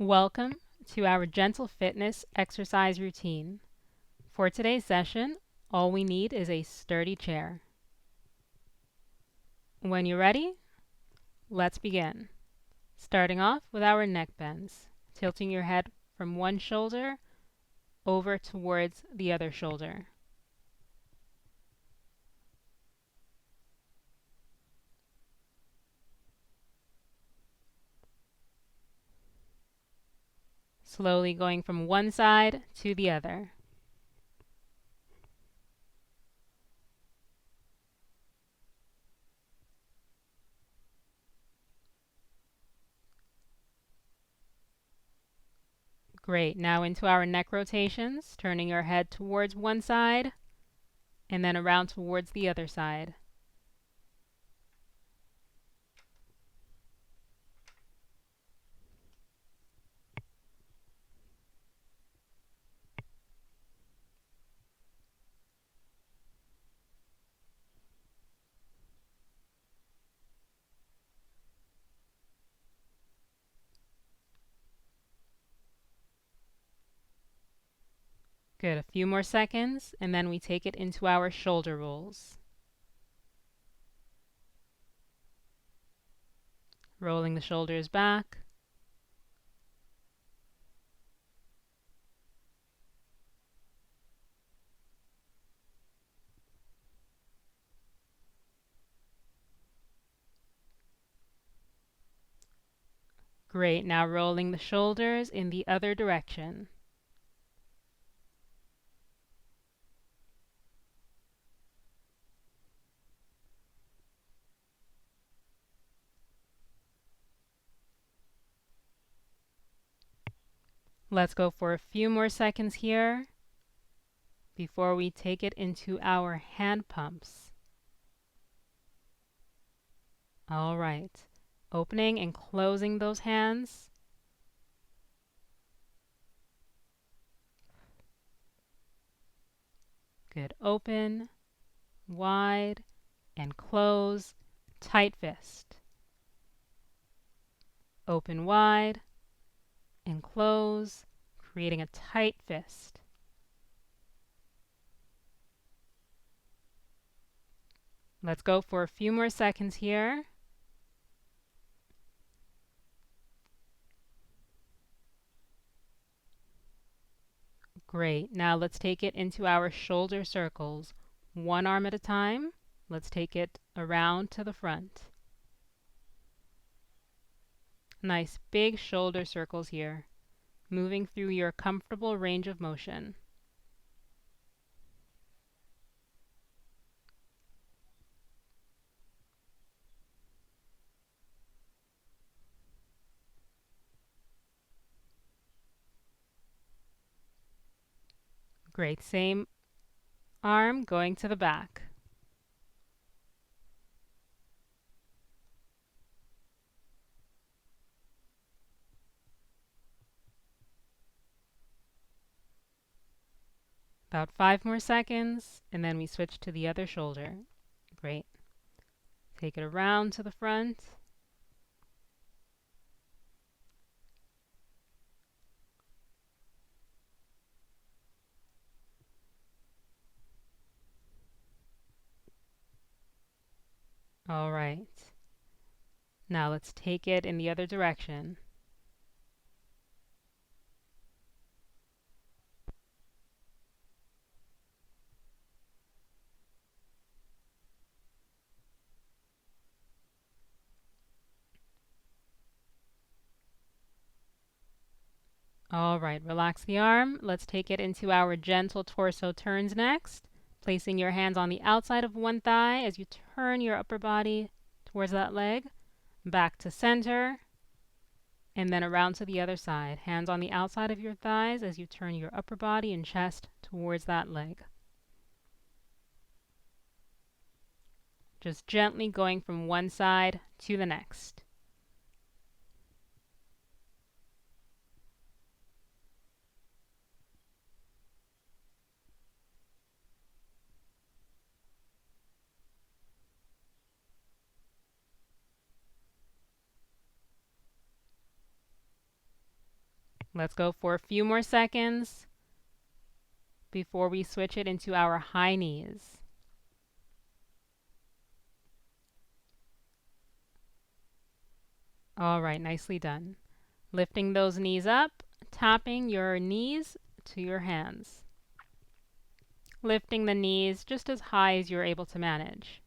Welcome to our gentle fitness exercise routine. For today's session, all we need is a sturdy chair. When you're ready, let's begin. Starting off with our neck bends, tilting your head from one shoulder over towards the other shoulder. Slowly going from one side to the other. Great. Now into our neck rotations, turning your head towards one side and then around towards the other side. Good. A few more seconds, and then we take it into our shoulder rolls. Rolling the shoulders back. Great. Now rolling the shoulders in the other direction. Let's go for a few more seconds here before we take it into our hand pumps. All right. Opening and closing those hands. Good. Open, wide, and close. Tight fist. Open wide and close, creating a tight fist. Let's go for a few more seconds here. Great. Now let's take it into our shoulder circles. One arm at a time. Let's take it around to the front. Nice big shoulder circles here, moving through your comfortable range of motion. Great. Same arm going to the back. About 5 more seconds, and then we switch to the other shoulder. Great. Take it around to the front. All right. Now let's take it in the other direction. All right, relax the arm. Let's take it into our gentle torso turns next. Placing your hands on the outside of one thigh as you turn your upper body towards that leg. Back to center. And then around to the other side. Hands on the outside of your thighs as you turn your upper body and chest towards that leg. Just gently going from one side to the next. Let's go for a few more seconds before we switch it into our high knees. All right, nicely done. Lifting those knees up, tapping your knees to your hands. Lifting the knees just as high as you're able to manage.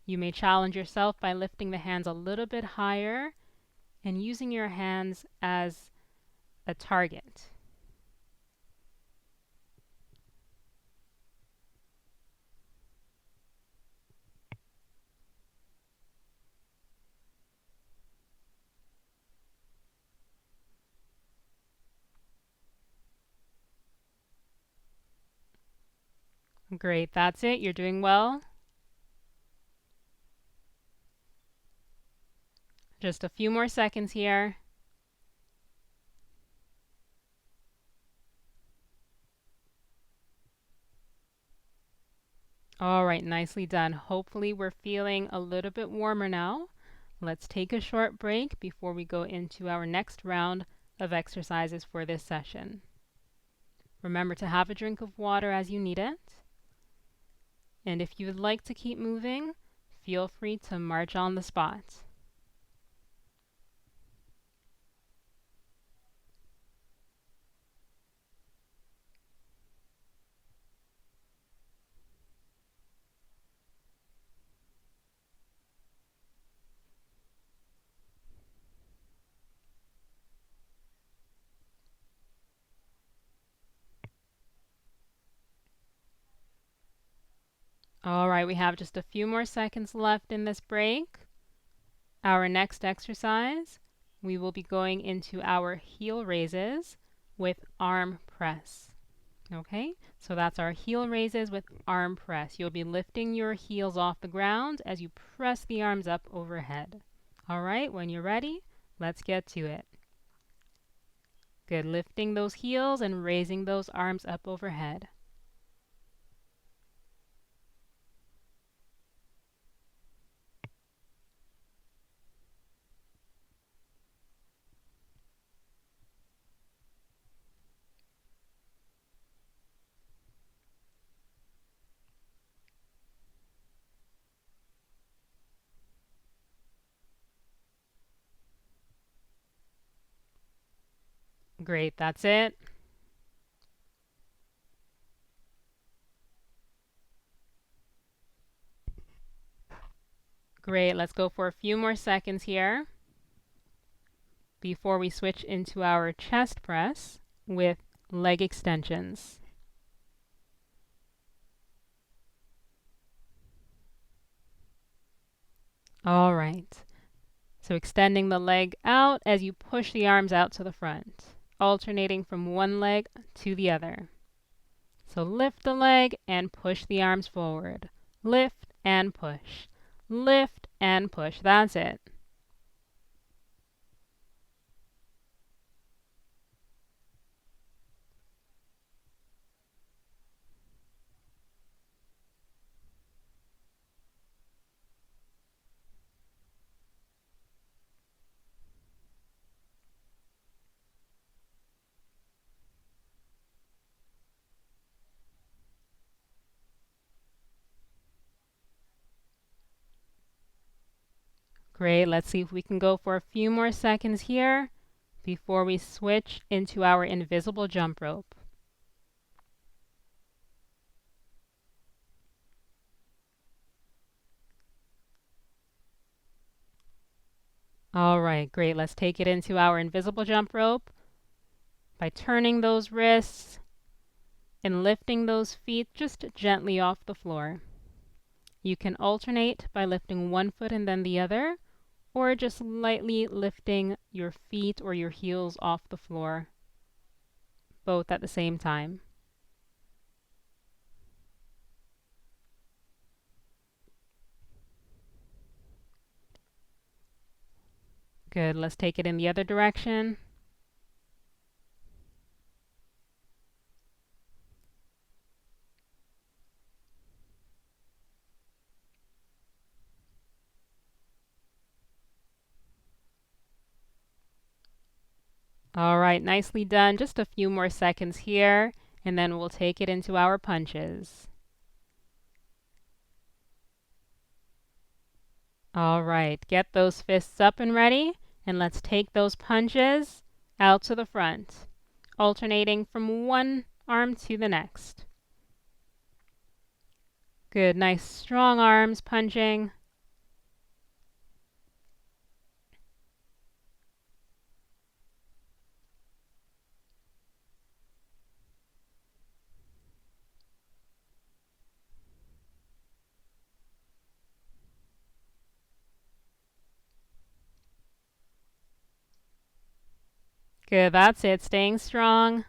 You may challenge yourself by lifting the hands a little bit higher and using your hands as a target. Great, that's it. You're doing well. Just a few more seconds here. All right, nicely done. Hopefully we're feeling a little bit warmer now. Let's take a short break before we go into our next round of exercises for this session. Remember to have a drink of water as you need it. And if you would like to keep moving, feel free to march on the spot. All right, we have just a few more seconds left in this break. Our next exercise, we will be going into our heel raises with arm press. Okay, so that's our heel raises with arm press. You'll be lifting your heels off the ground as you press the arms up overhead. All right, when you're ready, let's get to it. Good, lifting those heels and raising those arms up overhead. Great, that's it. Great, let's go for a few more seconds here before we switch into our chest press with leg extensions. All right. So extending the leg out as you push the arms out to the front, alternating from one leg to the other. So lift the leg and push the arms forward. Lift and push. Lift and push. That's it. Great. Let's see if we can go for a few more seconds here before we switch into our invisible jump rope. All right, great. Let's take it into our invisible jump rope by turning those wrists and lifting those feet just gently off the floor. You can alternate by lifting one foot and then the other, or just lightly lifting your feet or your heels off the floor, both at the same time. Good. Let's take it in the other direction. All right, nicely done. Just a few more seconds here, and then we'll take it into our punches. All right, get those fists up and ready, and let's take those punches out to the front, alternating from one arm to the next. Good, nice strong arms punching. Good, that's it, staying strong.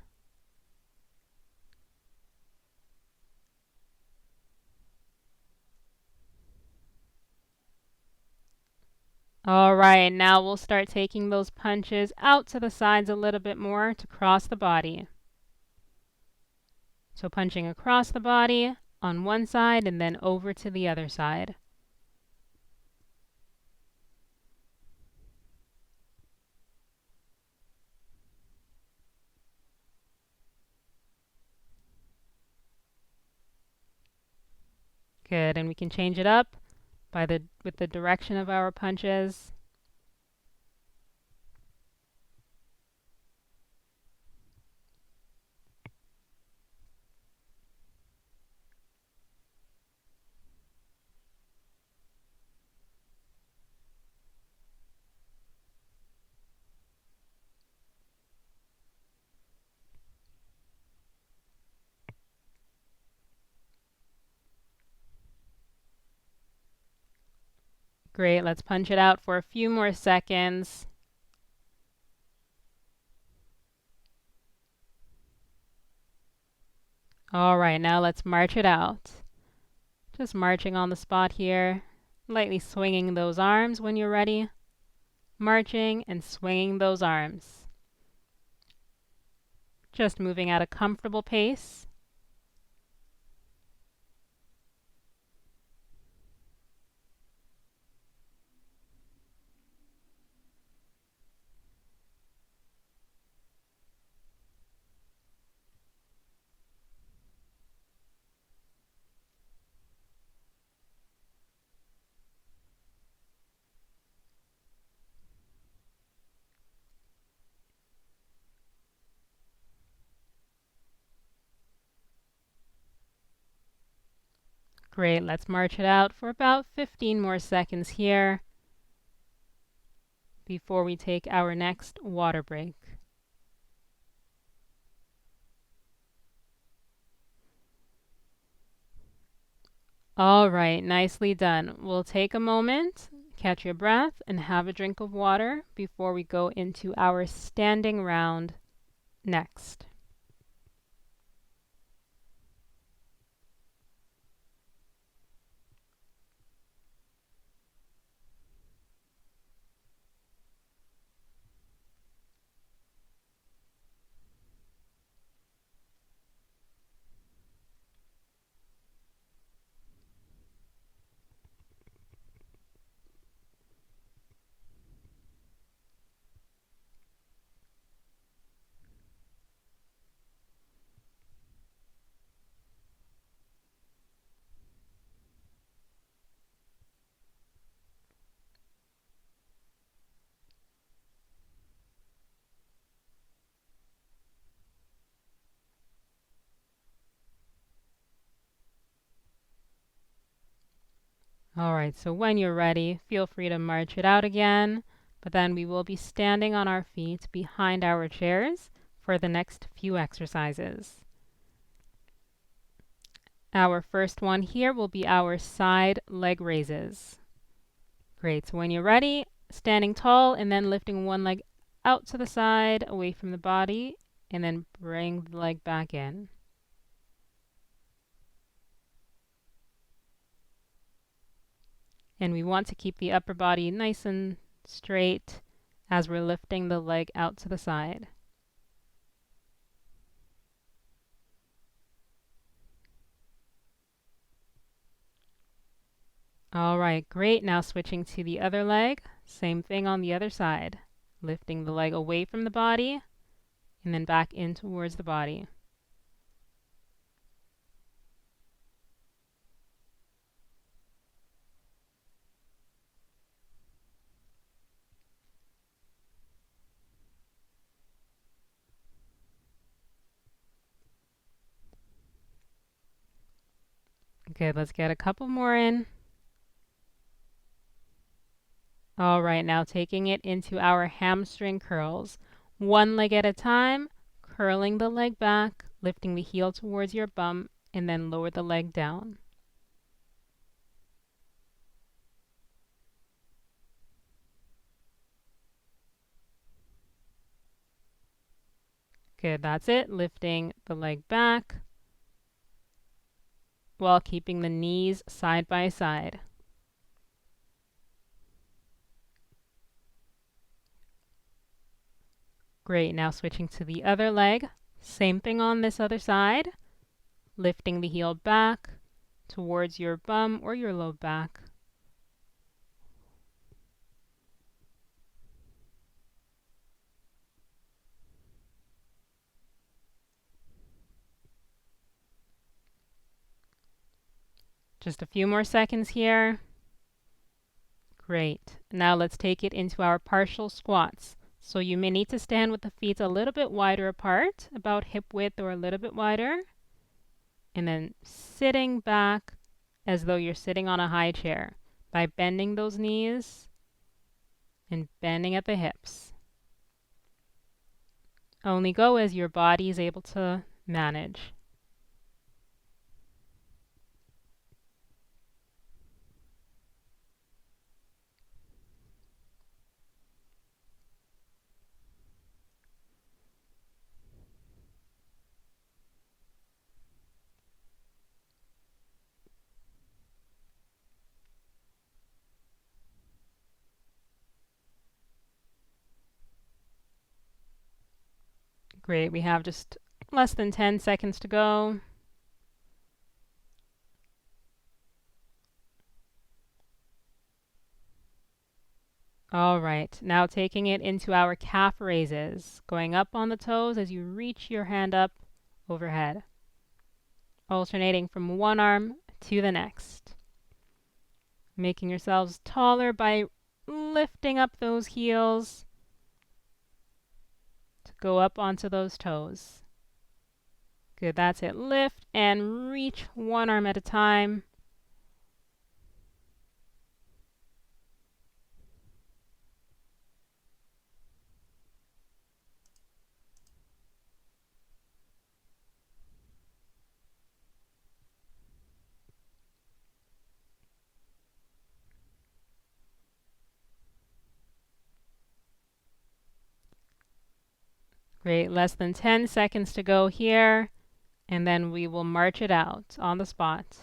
All right, now we'll start taking those punches out to the sides a little bit more to cross the body. So punching across the body on one side and then over to the other side. Good, and we can change it up with the direction of our punches. Great, let's punch it out for a few more seconds. All right, now let's march it out. Just marching on the spot here, lightly swinging those arms when you're ready. Marching and swinging those arms. Just moving at a comfortable pace. Great, let's march it out for about 15 more seconds here before we take our next water break. All right, nicely done. We'll take a moment, catch your breath, and have a drink of water before we go into our standing round next. All right, so when you're ready, feel free to march it out again, but then we will be standing on our feet behind our chairs for the next few exercises. Our first one here will be our side leg raises. Great, so when you're ready, standing tall and then lifting one leg out to the side, away from the body, and then bring the leg back in. And we want to keep the upper body nice and straight as we're lifting the leg out to the side. All right, great. Now switching to the other leg. Same thing on the other side. Lifting the leg away from the body and then back in towards the body. Good, let's get a couple more in. All right, now taking it into our hamstring curls. One leg at a time, curling the leg back, lifting the heel towards your bum, and then lower the leg down. Good, that's it. Lifting the leg back while keeping the knees side by side. Great, now switching to the other leg. Same thing on this other side. Lifting the heel back towards your bum or your low back. Just a few more seconds here. Great. Now let's take it into our partial squats. So you may need to stand with the feet a little bit wider apart, about hip width or a little bit wider. And then sitting back as though you're sitting on a high chair by bending those knees and bending at the hips. Only go as your body is able to manage. Great, we have just less than 10 seconds to go. All right, now taking it into our calf raises, going up on the toes as you reach your hand up overhead, alternating from one arm to the next. Making yourselves taller by lifting up those heels to go up onto those toes. Good, that's it. Lift and reach one arm at a time. Great, less than 10 seconds to go here, and then we will march it out on the spot.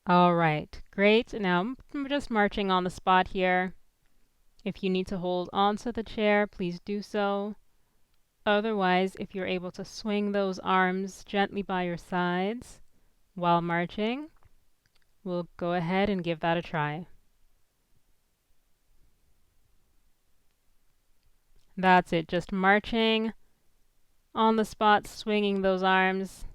All right, great. Now I'm just marching on the spot here. If you need to hold onto the chair, please do so. Otherwise, if you're able to swing those arms gently by your sides while marching, we'll go ahead and give that a try. That's it, just marching on the spot, swinging those arms.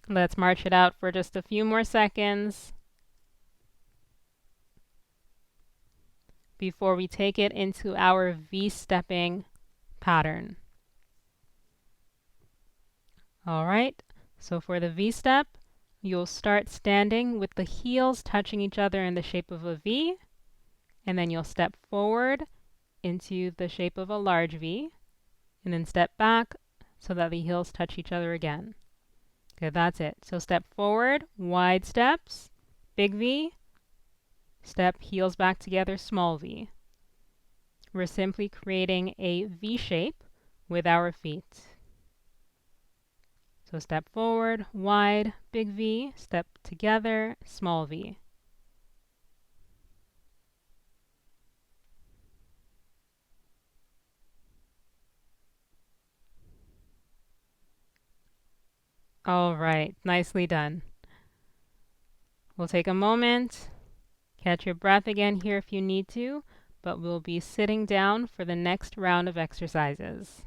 Let's march it out for just a few more seconds before we take it into our V-stepping pattern. All right, so for the V-step, you'll start standing with the heels touching each other in the shape of a V, and then you'll step forward into the shape of a large V, and then step back so that the heels touch each other again. Good, that's it. So step forward, wide steps, big V, step heels back together, small V. we're simply creating a V shape with our feet. So step forward, wide, big V, step together, small V. All right, nicely done. We'll take a moment, catch your breath again here if you need to, but we'll be sitting down for the next round of exercises.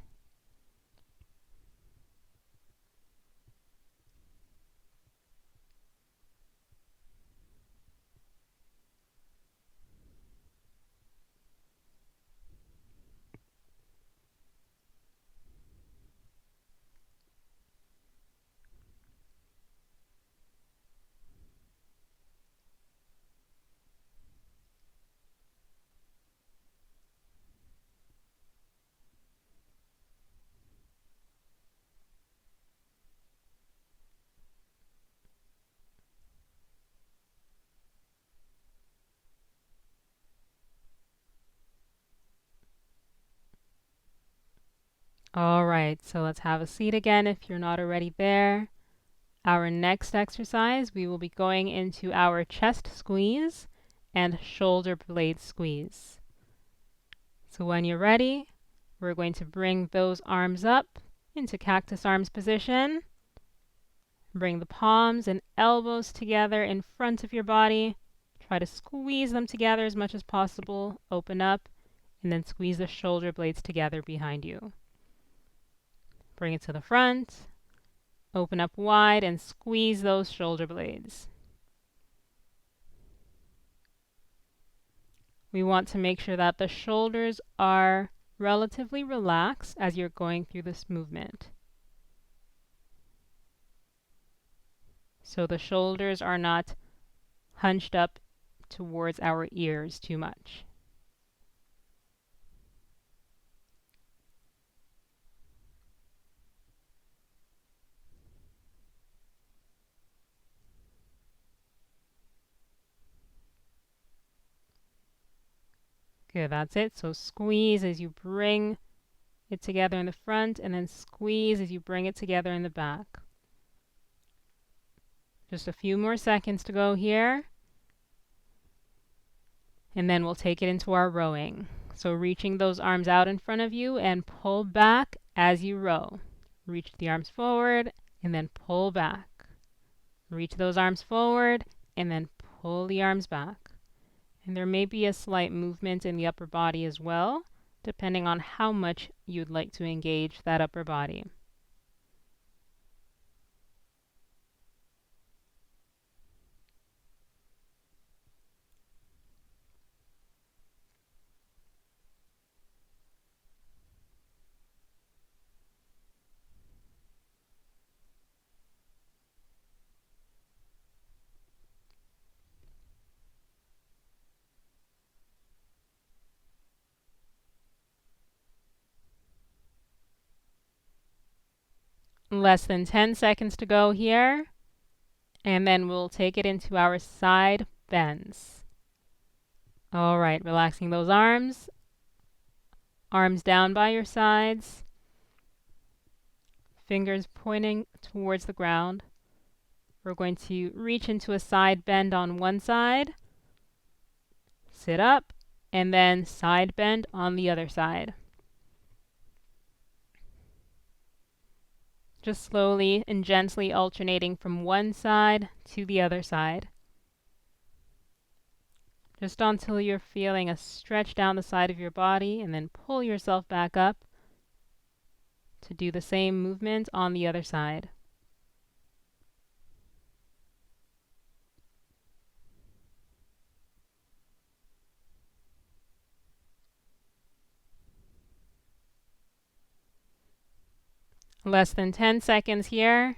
All right, so let's have a seat again if you're not already there. Our next exercise, we will be going into our chest squeeze and shoulder blade squeeze. So when you're ready, we're going to bring those arms up into cactus arms position. Bring the palms and elbows together in front of your body. Try to squeeze them together as much as possible. Open up, and then squeeze the shoulder blades together behind you. Bring it to the front. Open up wide and squeeze those shoulder blades. We want to make sure that the shoulders are relatively relaxed as you're going through this movement. So the shoulders are not hunched up towards our ears too much. Good, that's it. So squeeze as you bring it together in the front, and then squeeze as you bring it together in the back. Just a few more seconds to go here. And then we'll take it into our rowing. So reaching those arms out in front of you and pull back as you row. Reach the arms forward and then pull back. Reach those arms forward and then pull the arms back. And there may be a slight movement in the upper body as well, depending on how much you'd like to engage that upper body. Less than 10 seconds to go here. And then we'll take it into our side bends. All right, relaxing those arms. Arms down by your sides. Fingers pointing towards the ground. We're going to reach into a side bend on one side. Sit up, and then side bend on the other side. Just slowly and gently alternating from one side to the other side. Just until you're feeling a stretch down the side of your body, and then pull yourself back up to do the same movement on the other side. Less than 10 seconds here.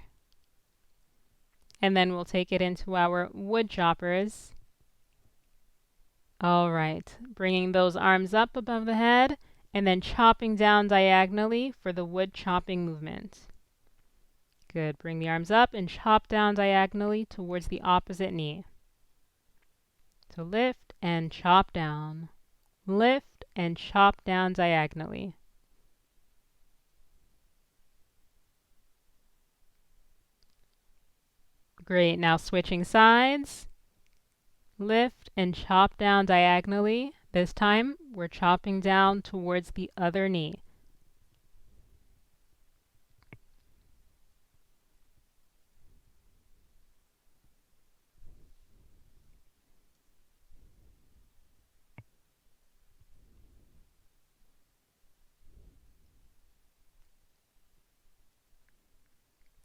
And then we'll take it into our wood choppers. All right, bringing those arms up above the head and then chopping down diagonally for the wood chopping movement. Good, bring the arms up and chop down diagonally towards the opposite knee. So lift and chop down. Lift and chop down diagonally. Great, now switching sides. Lift and chop down diagonally. This time, we're chopping down towards the other knee.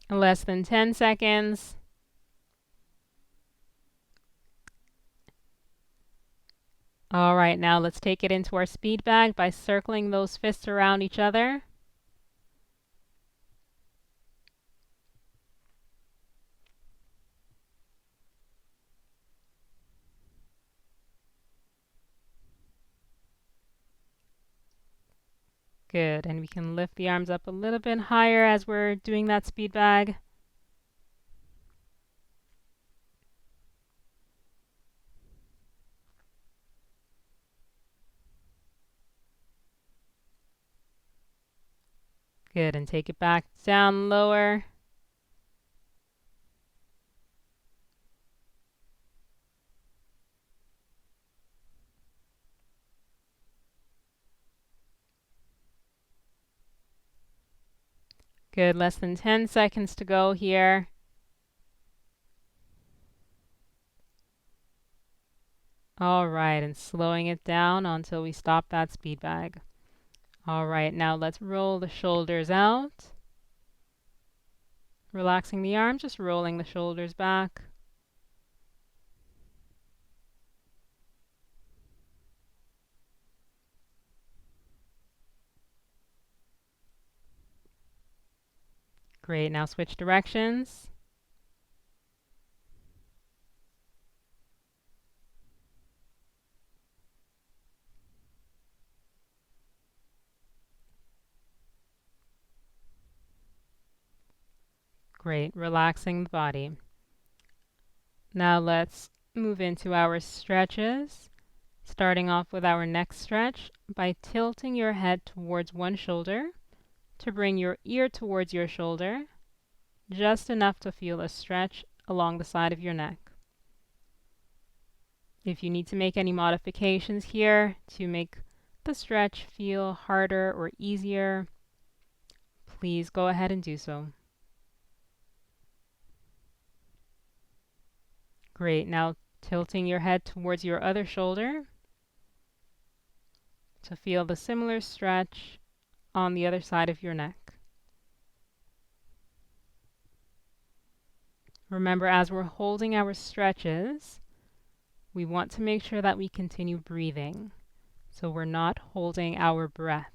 Less than 10 seconds. All right, now let's take it into our speed bag by circling those fists around each other. Good, and we can lift the arms up a little bit higher as we're doing that speed bag. Good, and take it back down lower. Good, less than 10 seconds to go here. All right, and slowing it down until we stop that speed bag. All right, now let's roll the shoulders out. Relaxing the arms, just rolling the shoulders back. Great, now switch directions. Great, relaxing the body. Now let's move into our stretches. Starting off with our next stretch by tilting your head towards one shoulder to bring your ear towards your shoulder, just enough to feel a stretch along the side of your neck. If you need to make any modifications here to make the stretch feel harder or easier, please go ahead and do so. Great, now tilting your head towards your other shoulder to feel the similar stretch on the other side of your neck. Remember, as we're holding our stretches, we want to make sure that we continue breathing, so we're not holding our breath.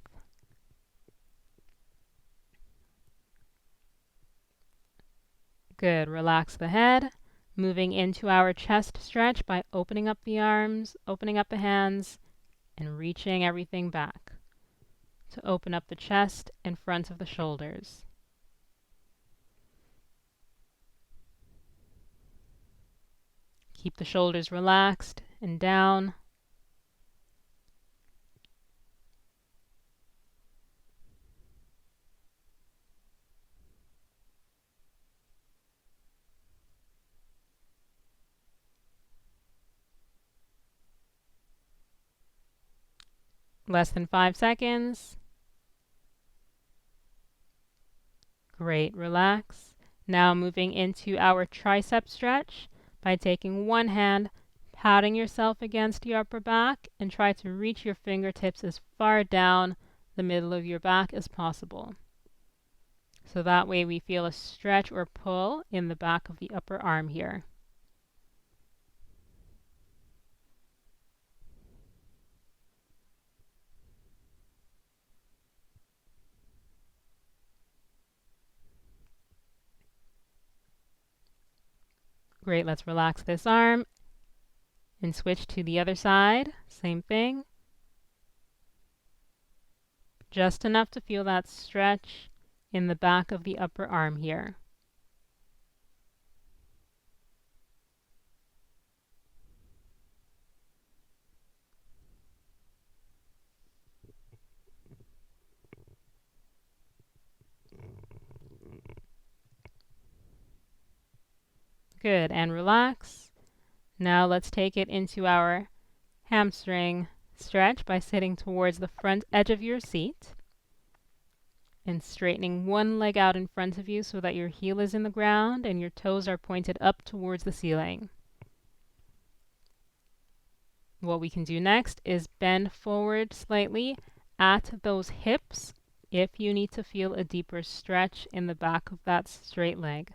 Good, relax the head. Moving into our chest stretch by opening up the arms, opening up the hands, and reaching everything back to open up the chest in front of the shoulders. Keep the shoulders relaxed and down. Less than 5 seconds. Great, relax. Now moving into our tricep stretch by taking one hand, patting yourself against your upper back, and try to reach your fingertips as far down the middle of your back as possible. So that way we feel a stretch or pull in the back of the upper arm here. Great, let's relax this arm and switch to the other side. Same thing. Just enough to feel that stretch in the back of the upper arm here. Good, and relax. Now let's take it into our hamstring stretch by sitting towards the front edge of your seat and straightening one leg out in front of you so that your heel is in the ground and your toes are pointed up towards the ceiling. What we can do next is bend forward slightly at those hips if you need to feel a deeper stretch in the back of that straight leg.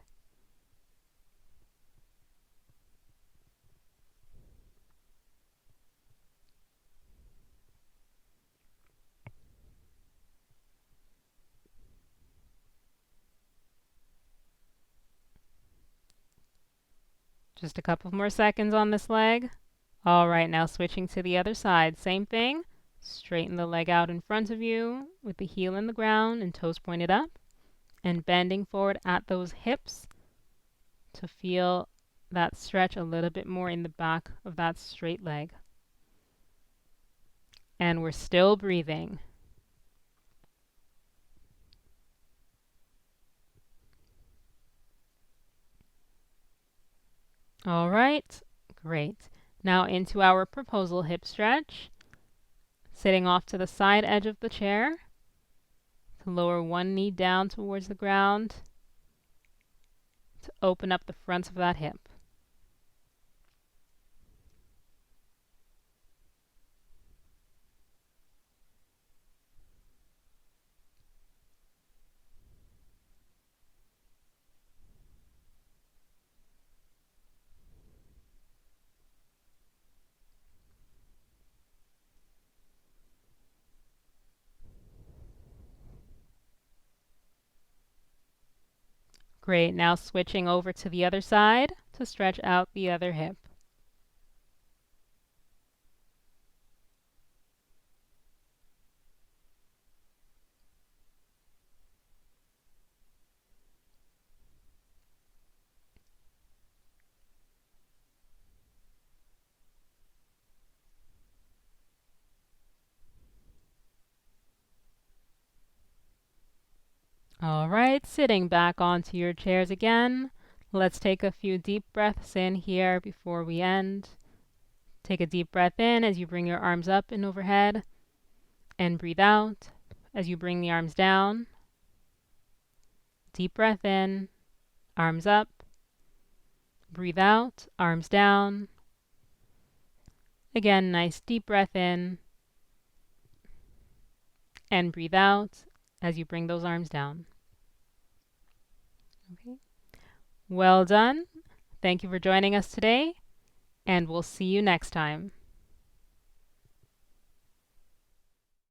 Just a couple more seconds on this leg. All right, now switching to the other side. Same thing. Straighten the leg out in front of you with the heel in the ground and toes pointed up. And bending forward at those hips to feel that stretch a little bit more in the back of that straight leg. And we're still breathing. All right, great. Now into our proposal hip stretch. Sitting off to the side edge of the chair. To lower one knee down towards the ground. To open up the front of that hip. Great, now switching over to the other side to stretch out the other hip. All right, sitting back onto your chairs again. Let's take a few deep breaths in here before we end. Take a deep breath in as you bring your arms up and overhead, and breathe out as you bring the arms down. Deep breath in, arms up, breathe out, arms down. Again, nice deep breath in, and breathe out as you bring those arms down. Okay. Well done. Thank you for joining us today, and we'll see you next time.